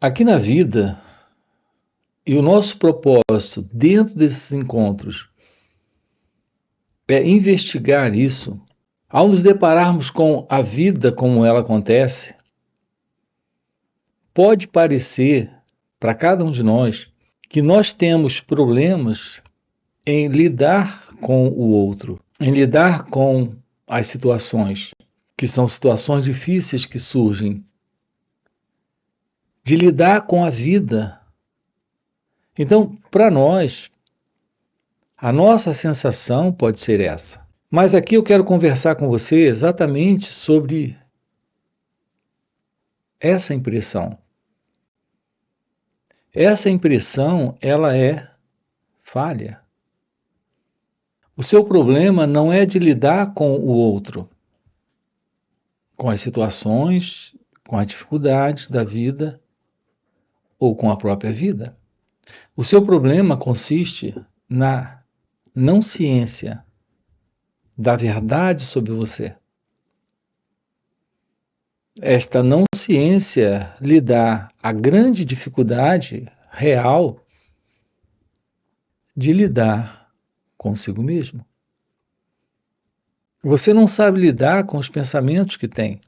Aqui na vida, e o nosso propósito dentro desses encontros é investigar isso. Ao nos depararmos com a vida como ela acontece, pode parecer para cada um de nós que nós temos problemas em lidar com o outro, em lidar com as situações, que são situações difíceis que surgem, de lidar com a vida. Então, para nós, a nossa sensação pode ser essa. Mas aqui eu quero conversar com você exatamente sobre essa impressão. Essa impressão, ela é falha. O seu problema não é de lidar com o outro, com as situações, com as dificuldades da vida ou com a própria vida. O seu problema consiste na não ciência da verdade sobre você. Esta não ciência lhe dá a grande dificuldade real de lidar consigo mesmo. Você não sabe lidar com os pensamentos que tem,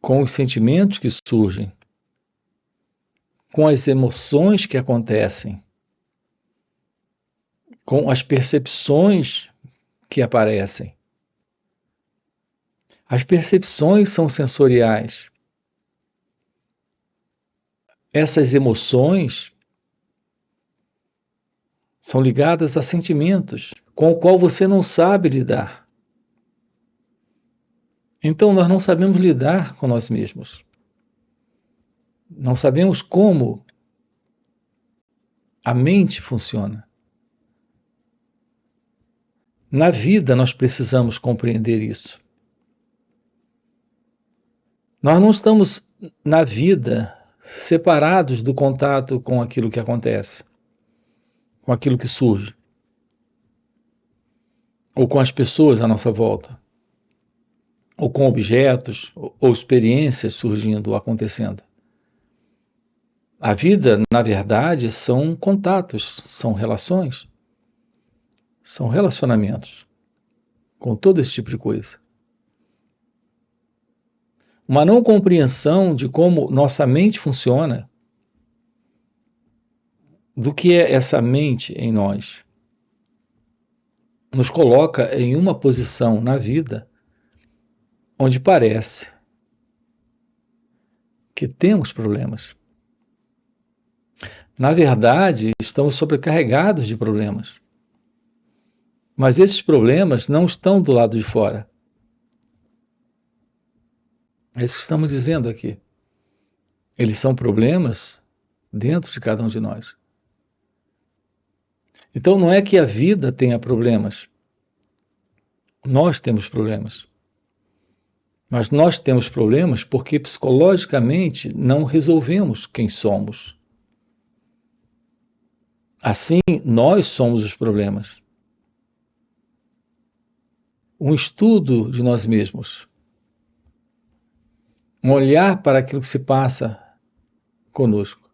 com os sentimentos que surgem, com as emoções que acontecem, com as percepções que aparecem. As percepções são sensoriais. Essas emoções são ligadas a sentimentos com o qual você não sabe lidar. Então, nós não sabemos lidar com nós mesmos. Não sabemos como a mente funciona. Na vida, nós precisamos compreender isso. Nós não estamos na vida separados do contato com aquilo que acontece, com aquilo que surge, ou com as pessoas à nossa volta, ou com objetos ou experiências surgindo ou acontecendo. A vida, na verdade, são contatos, são relações, são relacionamentos com todo esse tipo de coisa. Uma não compreensão de como nossa mente funciona, do que é essa mente em nós, nos coloca em uma posição na vida onde parece que temos problemas. Na verdade, estamos sobrecarregados de problemas. Mas esses problemas não estão do lado de fora. É isso que estamos dizendo aqui. Eles são problemas dentro de cada um de nós. Então não é que a vida tenha problemas. Nós temos problemas. Mas nós temos problemas porque psicologicamente não resolvemos quem somos. Assim, nós somos os problemas. Um estudo de nós mesmos. Um olhar para aquilo que se passa conosco.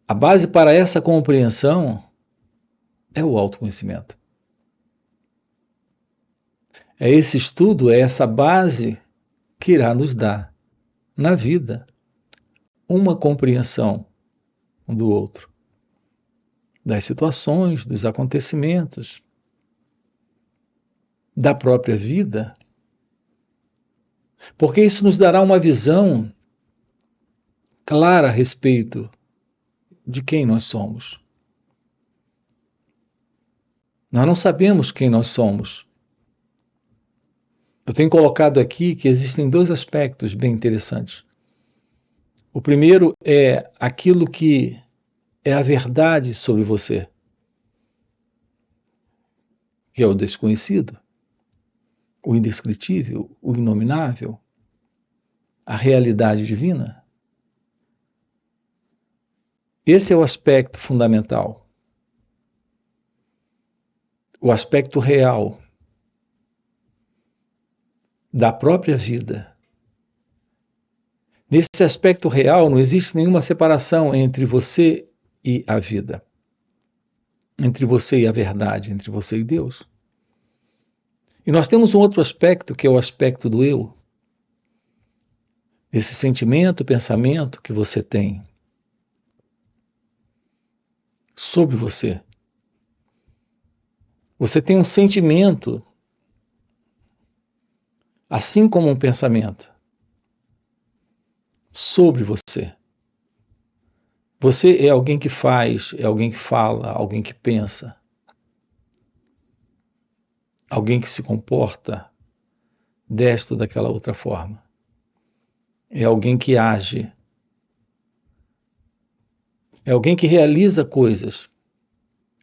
A base para essa compreensão é o autoconhecimento. É esse estudo, é essa base que irá nos dar, na vida, uma compreensão do outro, das situações, dos acontecimentos, da própria vida, porque isso nos dará uma visão clara a respeito de quem nós somos. Nós não sabemos quem nós somos. Eu tenho colocado aqui que existem dois aspectos bem interessantes. O primeiro é aquilo que é a verdade sobre você, que é o desconhecido, o indescritível, o inominável, a realidade divina. Esse é o aspecto fundamental. O aspecto real da própria vida, Nesse aspecto real, não existe nenhuma separação entre você e a vida, entre você e a verdade, entre você e Deus. E nós temos um outro aspecto, que é o aspecto do eu. Esse sentimento, pensamento que você tem sobre você. Você tem um sentimento, assim como um pensamento, sobre você. Você é alguém que faz, é alguém que fala, alguém que pensa, alguém que se comporta desta ou daquela outra forma. É alguém que age. É alguém que realiza coisas.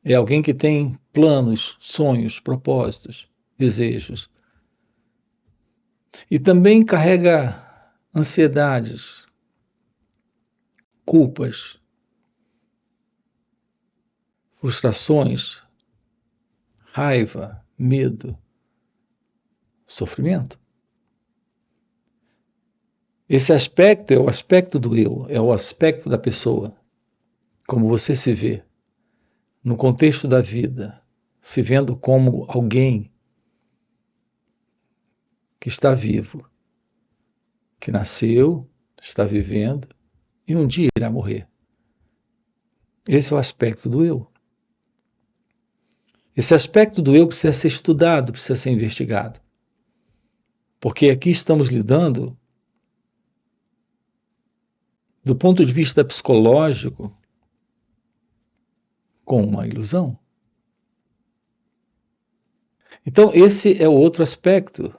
É alguém que tem planos, sonhos, propósitos, desejos. E também carrega ansiedades, culpas, frustrações, raiva, medo, sofrimento. Esse aspecto é o aspecto do eu, é o aspecto da pessoa, como você se vê, no contexto da vida, se vendo como alguém que está vivo, que nasceu, está vivendo e um dia irá morrer. Esse é o aspecto do eu. Esse aspecto do eu precisa ser estudado, precisa ser investigado. Porque aqui estamos lidando, do ponto de vista psicológico, com uma ilusão. Então, esse é o outro aspecto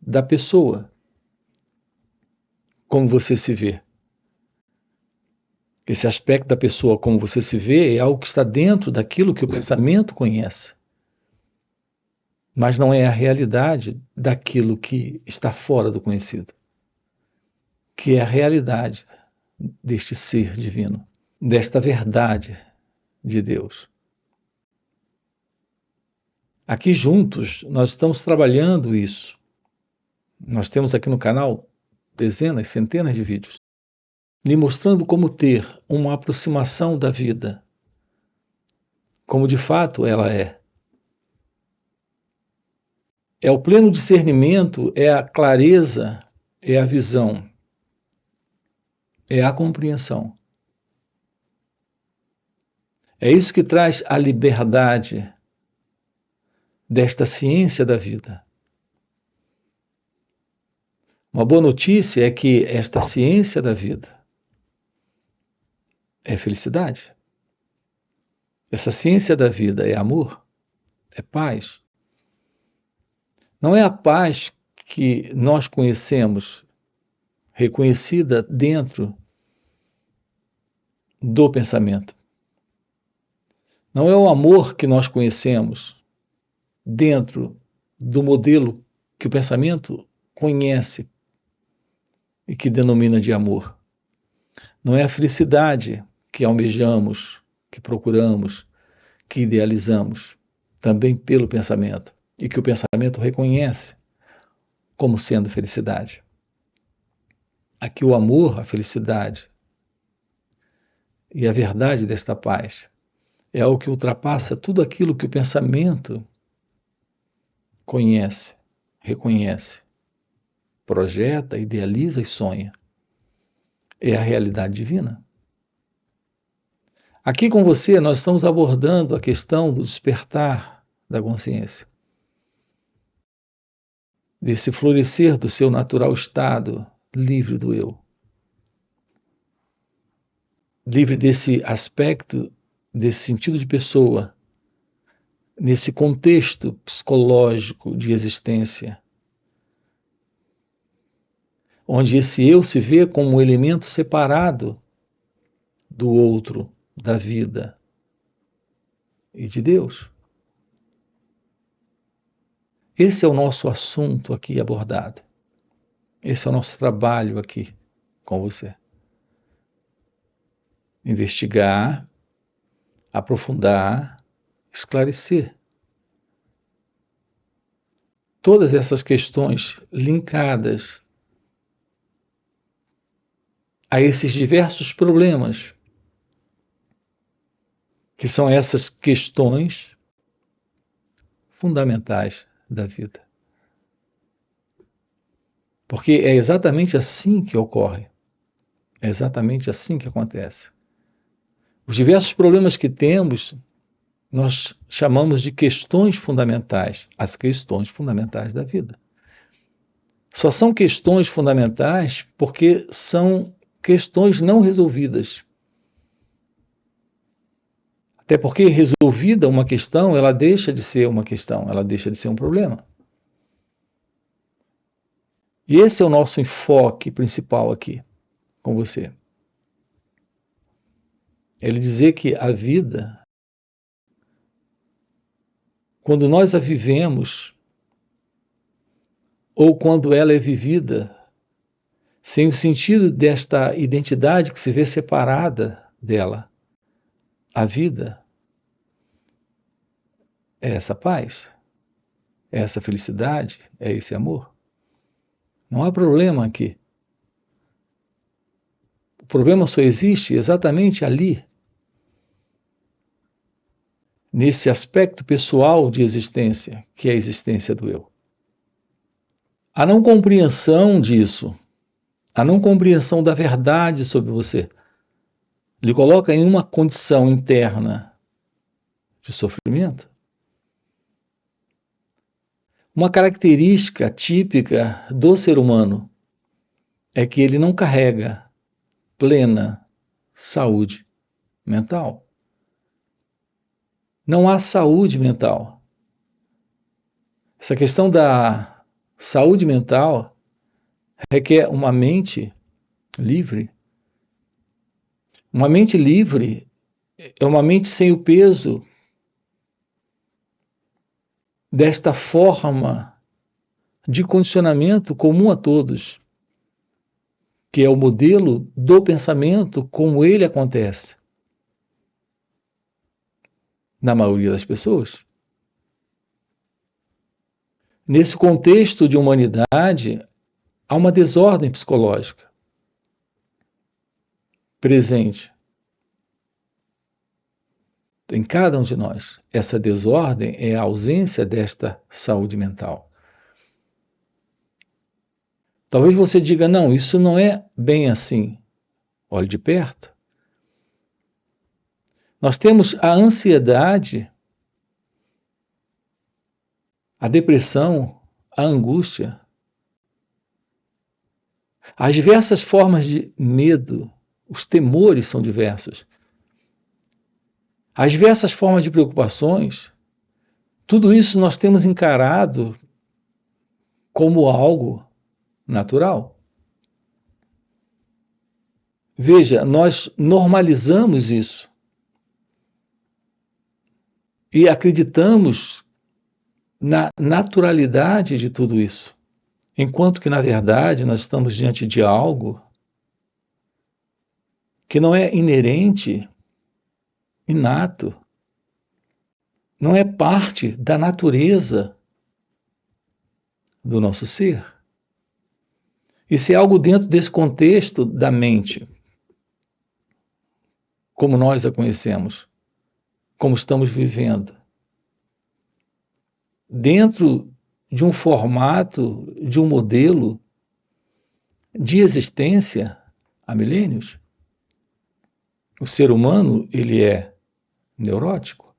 da pessoa, como você se vê. Esse aspecto da pessoa, como você se vê, é algo que está dentro daquilo que o pensamento conhece. Mas não é a realidade daquilo que está fora do conhecido, que é a realidade deste ser divino, desta verdade de Deus. Aqui juntos nós estamos trabalhando isso. Nós temos aqui no canal dezenas, centenas de vídeos lhe mostrando como ter uma aproximação da vida, como de fato ela é. É o pleno discernimento, é a clareza, é a visão, é a compreensão. É isso que traz a liberdade desta ciência da vida. Uma boa notícia é que esta ciência da vida é felicidade. Essa ciência da vida é amor, é paz. Não é a paz que nós conhecemos, reconhecida dentro do pensamento. Não é o amor que nós conhecemos dentro do modelo que o pensamento conhece e que denomina de amor. Não é a felicidade que almejamos, que procuramos, que idealizamos, também pelo pensamento, e que o pensamento reconhece como sendo felicidade. Aqui o amor, a felicidade e a verdade desta paz é algo que ultrapassa tudo aquilo que o pensamento conhece, reconhece, projeta, idealiza e sonha. É a realidade divina. Aqui com você nós estamos abordando a questão do despertar da consciência, desse florescer do seu natural estado livre do eu, livre desse aspecto, desse sentido de pessoa, nesse contexto psicológico de existência, onde esse eu se vê como um elemento separado do outro, da vida e de Deus. Esse é o nosso assunto aqui abordado. Esse é o nosso trabalho aqui com você. Investigar, aprofundar, esclarecer todas essas questões linkadas a esses diversos problemas, que são essas questões fundamentais da vida. Porque é exatamente assim que ocorre, é exatamente assim que acontece. Os diversos problemas que temos, nós chamamos de questões fundamentais, as questões fundamentais da vida. Só são questões fundamentais porque são questões não resolvidas. Até porque resolvida uma questão, ela deixa de ser uma questão, ela deixa de ser um problema. E esse é o nosso enfoque principal aqui com você. Ele dizer que a vida, quando nós a vivemos, ou quando ela é vivida, sem o sentido desta identidade que se vê separada dela, a vida é essa paz, é essa felicidade, é esse amor. Não há problema aqui. O problema só existe exatamente ali, nesse aspecto pessoal de existência, que é a existência do eu. A não compreensão disso, a não compreensão da verdade sobre você, lhe coloca em uma condição interna de sofrimento. Uma característica típica do ser humano é que ele não carrega plena saúde mental. Não há saúde mental. Essa questão da saúde mental requer uma mente livre. Uma mente livre é uma mente sem o peso desta forma de condicionamento comum a todos, que é o modelo do pensamento como ele acontece na maioria das pessoas. Nesse contexto de humanidade, há uma desordem psicológica presente em cada um de nós. Essa desordem é a ausência desta saúde mental. Talvez você diga, não, isso não é bem assim. Olhe de perto. Nós temos a ansiedade, a depressão, a angústia, as diversas formas de medo, os temores são diversos. As diversas formas de preocupações, tudo isso nós temos encarado como algo natural. Veja, nós normalizamos isso e acreditamos na naturalidade de tudo isso, enquanto que, na verdade, nós estamos diante de algo que não é inerente, inato, não é parte da natureza do nosso ser. Isso é algo dentro desse contexto da mente, como nós a conhecemos, como estamos vivendo. Dentro de um formato, de um modelo de existência há milênios. O ser humano, ele é neurótico.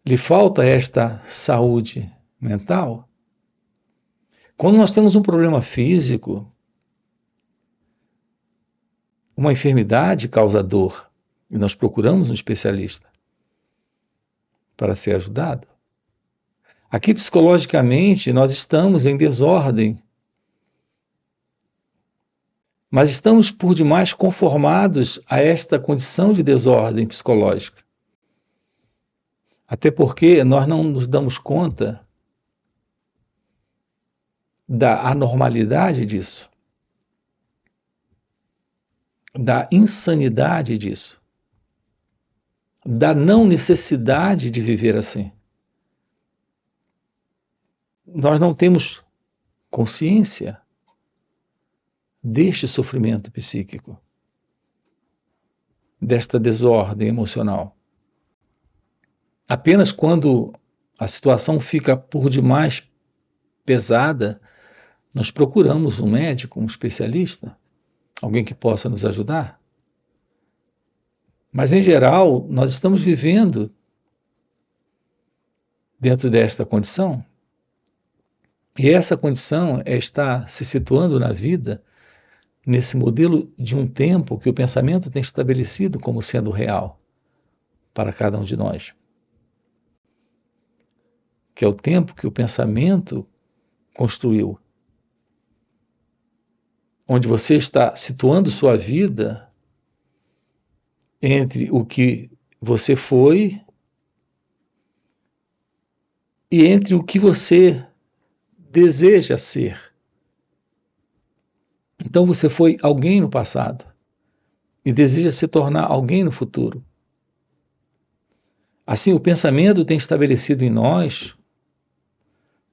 Lhe falta esta saúde mental. Quando nós temos um problema físico, uma enfermidade causa dor, e nós procuramos um especialista para ser ajudado. Aqui, psicologicamente, nós estamos em desordem, mas estamos por demais conformados a esta condição de desordem psicológica. Até porque nós não nos damos conta da anormalidade disso, da insanidade disso, da não necessidade de viver assim. Nós não temos consciência deste sofrimento psíquico, desta desordem emocional. Apenas quando a situação fica por demais pesada, nós procuramos um médico, um especialista, alguém que possa nos ajudar. Mas, em geral, nós estamos vivendo dentro desta condição, e essa condição é estar se situando na vida nesse modelo de um tempo que o pensamento tem estabelecido como sendo real para cada um de nós. Que é o tempo que o pensamento construiu. Onde você está situando sua vida entre o que você foi e entre o que você deseja ser. Então você foi alguém no passado e deseja se tornar alguém no futuro. Assim, o pensamento tem estabelecido em nós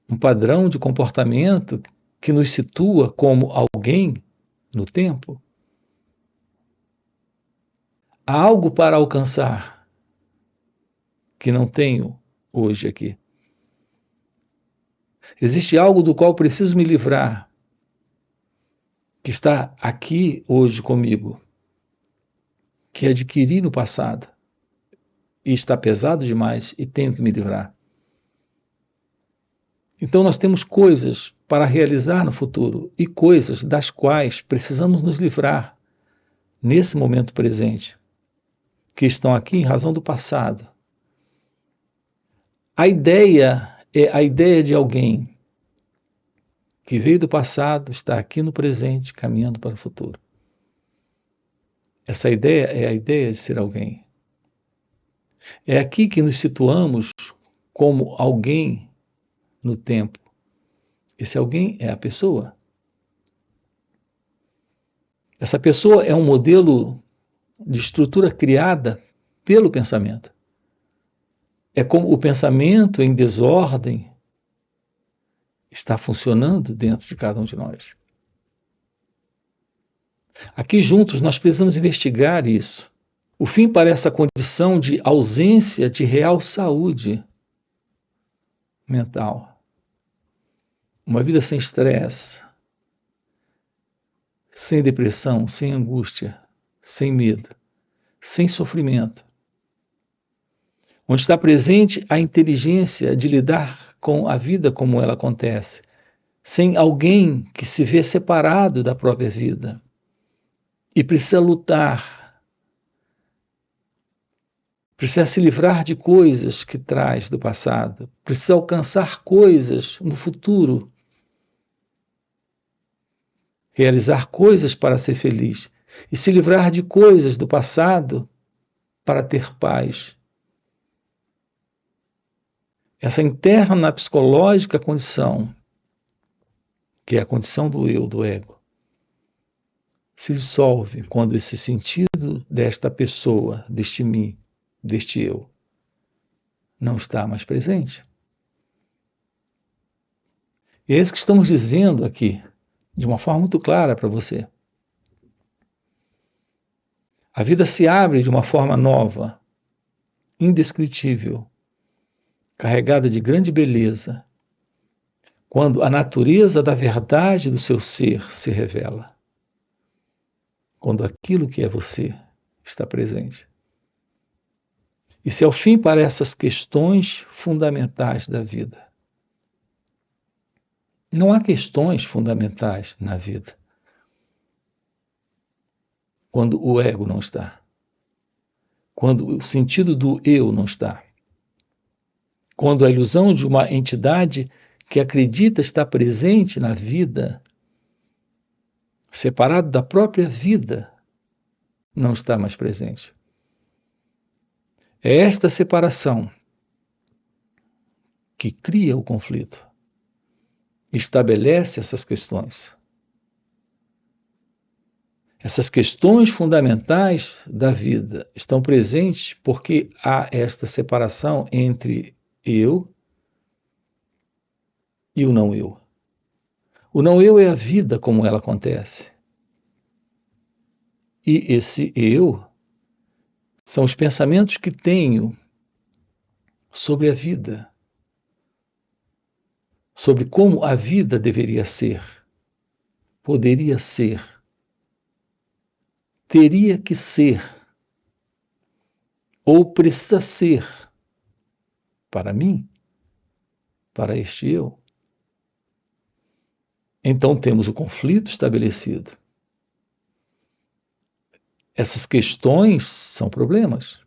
um padrão de comportamento que nos situa como alguém no tempo. Há algo para alcançar que não tenho hoje aqui. Existe algo do qual preciso me livrar, que está aqui hoje comigo, que adquiri no passado, e está pesado demais e tenho que me livrar. Então nós temos coisas para realizar no futuro e coisas das quais precisamos nos livrar nesse momento presente, que estão aqui em razão do passado. A ideia é a ideia de alguém que veio do passado, está aqui no presente, caminhando para o futuro. Essa ideia é a ideia de ser alguém. É aqui que nos situamos como alguém no tempo. Esse alguém é a pessoa. Essa pessoa é um modelo de estrutura criada pelo pensamento. É como o pensamento em desordem está funcionando dentro de cada um de nós. Aqui juntos nós precisamos investigar isso. O fim para essa condição de ausência de real saúde mental. Uma vida sem estresse, sem depressão, sem angústia, sem medo, sem sofrimento. Onde está presente a inteligência de lidar com a vida como ela acontece, sem alguém que se vê separado da própria vida e precisa lutar, precisa se livrar de coisas que traz do passado, precisa alcançar coisas no futuro, realizar coisas para ser feliz e se livrar de coisas do passado para ter paz. Essa interna psicológica condição, que é a condição do eu, do ego, se dissolve quando esse sentido desta pessoa, deste mim, deste eu, não está mais presente. E é isso que estamos dizendo aqui, de uma forma muito clara para você. A vida se abre de uma forma nova, indescritível, carregada de grande beleza, quando a natureza da verdade do seu ser se revela. Quando aquilo que é você está presente. Isso é o fim para essas questões fundamentais da vida. Não há questões fundamentais na vida quando o ego não está, quando o sentido do eu não está, quando a ilusão de uma entidade que acredita estar presente na vida, separado da própria vida, não está mais presente. É esta separação que cria o conflito, estabelece essas questões. Essas questões fundamentais da vida estão presentes porque há esta separação entre eu e o não eu. O não eu é a vida como ela acontece. E esse eu são os pensamentos que tenho sobre a vida, sobre como a vida deveria ser, poderia ser, teria que ser, ou precisa ser, para mim, para este eu. Então temos o conflito estabelecido. Essas questões são problemas.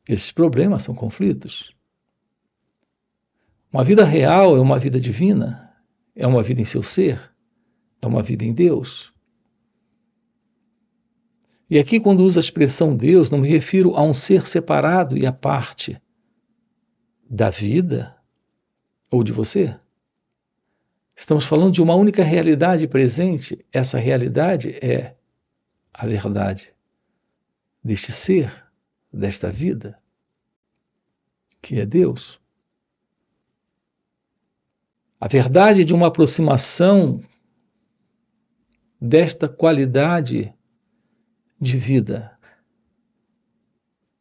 Esses problemas são conflitos. Uma vida real é uma vida divina, é uma vida em seu ser, é uma vida em Deus. E aqui, quando uso a expressão Deus, não me refiro a um ser separado e à parte da vida ou de você. Estamos falando de uma única realidade presente. Essa realidade é a verdade deste ser, desta vida, que é Deus. A verdade de uma aproximação desta qualidade de vida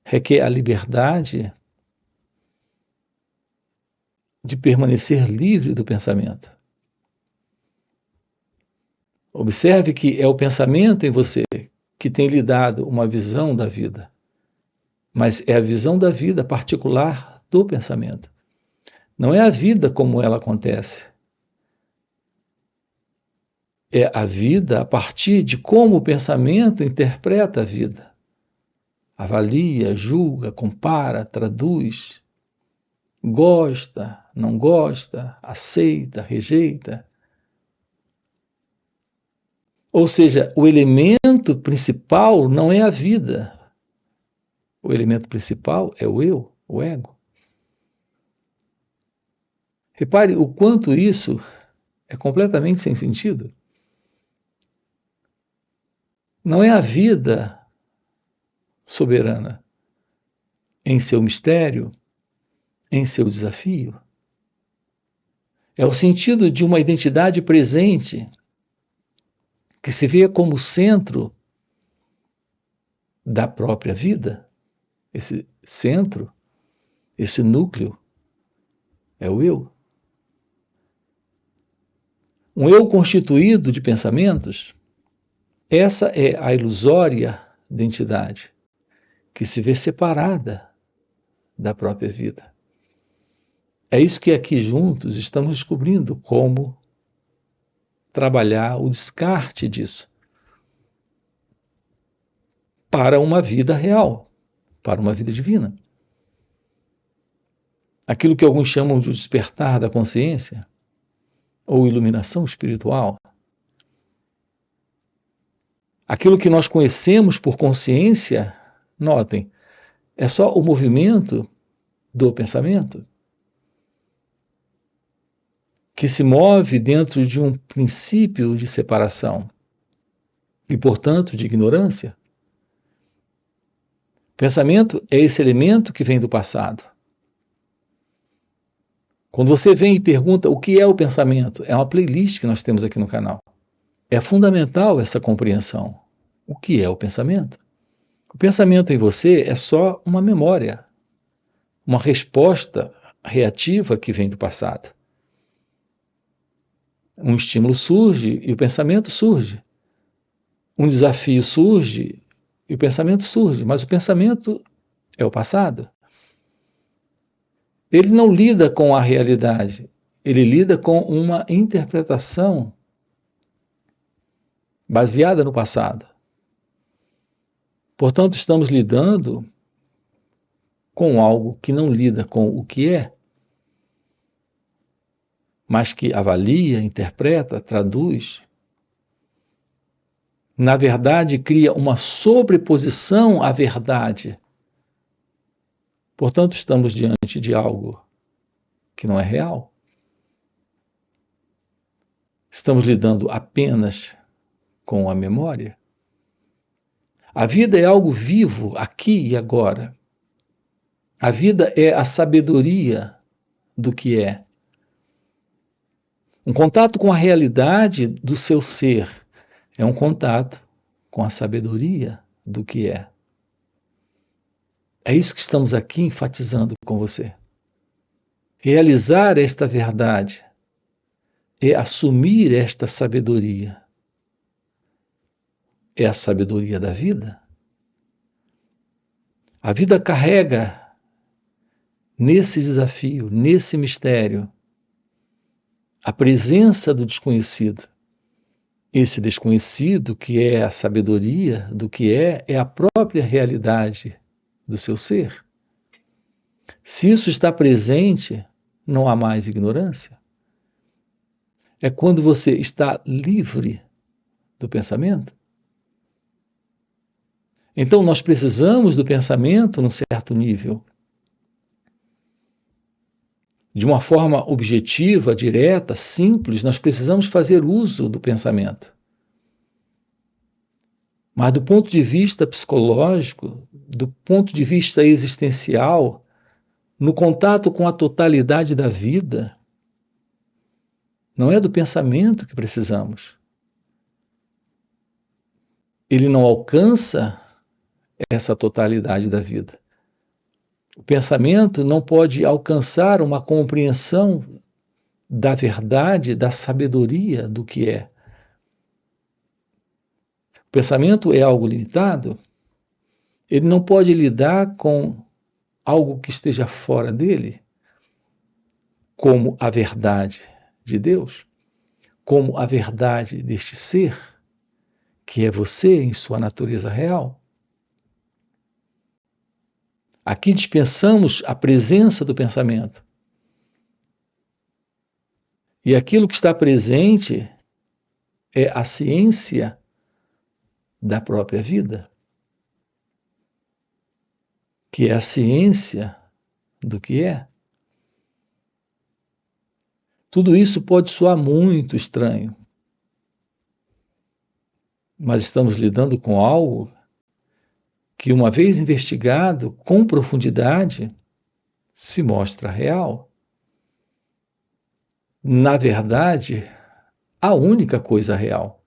requer a liberdade de permanecer livre do pensamento. Observe que é o pensamento em você que tem lhe dado uma visão da vida, mas é a visão da vida particular do pensamento. Não é a vida como ela acontece. É a vida a partir de como o pensamento interpreta a vida. Avalia, julga, compara, traduz, gosta, não gosta, aceita, rejeita. Ou seja, o elemento principal não é a vida. O elemento principal é o eu, o ego. Repare o quanto isso é completamente sem sentido. Não é a vida soberana em seu mistério, em seu desafio. É o sentido de uma identidade presente que se vê como centro da própria vida. Esse centro, esse núcleo, é o eu. Um eu constituído de pensamentos, essa é a ilusória identidade, que se vê separada da própria vida. É isso que aqui juntos estamos descobrindo como trabalhar o descarte disso para uma vida real, para uma vida divina. Aquilo que alguns chamam de despertar da consciência ou iluminação espiritual. Aquilo que nós conhecemos por consciência, notem, é só o movimento do pensamento que se move dentro de um princípio de separação e, portanto, de ignorância. Pensamento é esse elemento que vem do passado. Quando você vem e pergunta o que é o pensamento, é uma playlist que nós temos aqui no canal. É fundamental essa compreensão. O que é o pensamento? O pensamento em você é só uma memória, uma resposta reativa que vem do passado. Um estímulo surge e o pensamento surge. Um desafio surge e o pensamento surge, mas o pensamento é o passado. Ele não lida com a realidade, ele lida com uma interpretação baseada no passado. Portanto, estamos lidando com algo que não lida com o que é, mas que avalia, interpreta, traduz. Na verdade, cria uma sobreposição à verdade. Portanto, estamos diante de algo que não é real. Estamos lidando apenas com a memória. A vida é algo vivo, aqui e agora. A vida é a sabedoria do que é. Um contato com a realidade do seu ser é um contato com a sabedoria do que é. É isso que estamos aqui enfatizando com você. Realizar esta verdade é assumir esta sabedoria. É a sabedoria da vida. A vida carrega nesse desafio, nesse mistério, a presença do desconhecido. Esse desconhecido, que é a sabedoria do que é a própria realidade do seu ser. Se isso está presente, não há mais ignorância. É quando você está livre do pensamento. Então, nós precisamos do pensamento num certo nível. De uma forma objetiva, direta, simples, nós precisamos fazer uso do pensamento. Mas do ponto de vista psicológico, do ponto de vista existencial, no contato com a totalidade da vida, não é do pensamento que precisamos. Ele não alcança essa totalidade da vida. O pensamento não pode alcançar uma compreensão da verdade, da sabedoria do que é. O pensamento é algo limitado, ele não pode lidar com algo que esteja fora dele, como a verdade de Deus, como a verdade deste ser, que é você em sua natureza real. Aqui dispensamos a presença do pensamento. E aquilo que está presente é a ciência da própria vida, que é a ciência do que é. Tudo isso pode soar muito estranho, mas estamos lidando com algo que, uma vez investigado com profundidade, se mostra real. Na verdade, a única coisa real.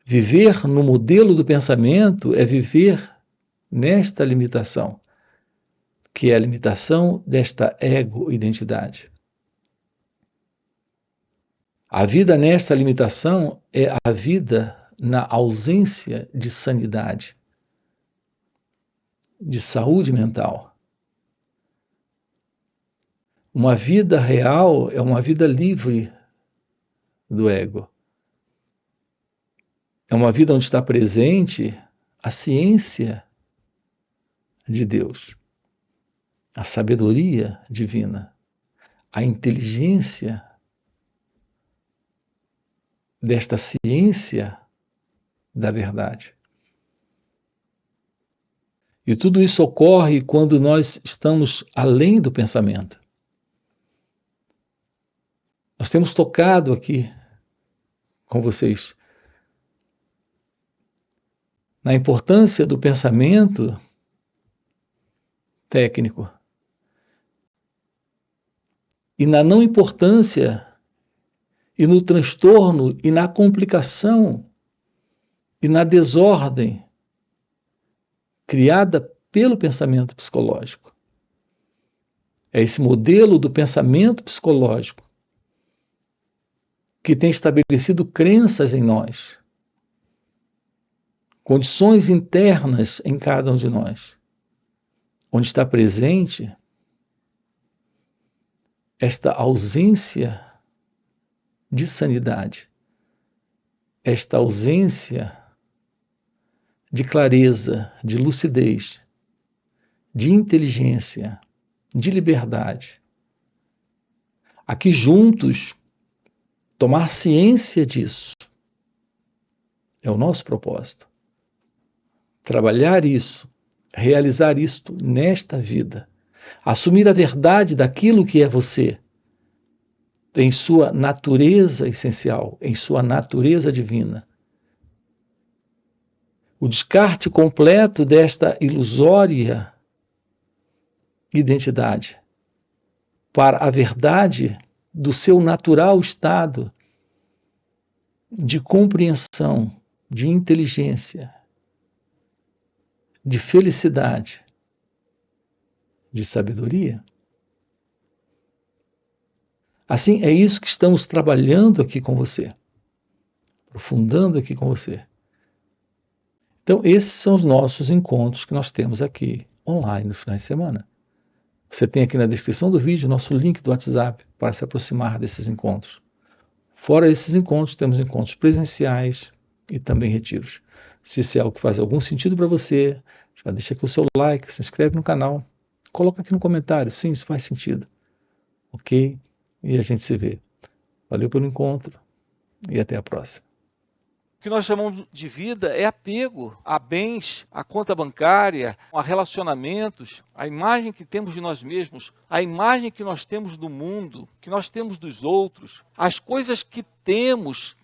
Viver no modelo do pensamento é viver nesta limitação, que é a limitação desta ego-identidade. A vida nesta limitação é a vida na ausência de sanidade, de saúde mental. Uma vida real é uma vida livre do ego. É uma vida onde está presente a ciência de Deus, a sabedoria divina, a inteligência desta ciência da verdade. E tudo isso ocorre quando nós estamos além do pensamento. Nós temos tocado aqui com vocês na importância do pensamento técnico e na não importância e no transtorno e na complicação e na desordem criada pelo pensamento psicológico. É esse modelo do pensamento psicológico que tem estabelecido crenças em nós, condições internas em cada um de nós, onde está presente esta ausência de sanidade, esta ausência de clareza, de lucidez, de inteligência, de liberdade. Aqui juntos, tomar ciência disso é o nosso propósito. Trabalhar isso, realizar isto nesta vida, assumir a verdade daquilo que é você, em sua natureza essencial, em sua natureza divina. O descarte completo desta ilusória identidade para a verdade do seu natural estado de compreensão, de inteligência, de felicidade, de sabedoria. Assim, é isso que estamos trabalhando aqui com você, aprofundando aqui com você. Então, esses são os nossos encontros que nós temos aqui, online, no final de semana. Você tem aqui na descrição do vídeo nosso link do WhatsApp para se aproximar desses encontros. Fora esses encontros, temos encontros presenciais e também retiros. Se isso é algo que faz algum sentido para você, já deixa aqui o seu like, se inscreve no canal, coloca aqui no comentário, sim, isso faz sentido. Ok? E a gente se vê. Valeu pelo encontro e até a próxima. O que nós chamamos de vida é apego a bens, a conta bancária, a relacionamentos, a imagem que temos de nós mesmos, a imagem que nós temos do mundo, que nós temos dos outros. As coisas que temos,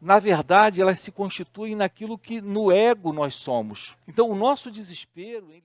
na verdade, elas se constituem naquilo que no ego nós somos. Então, o nosso desespero em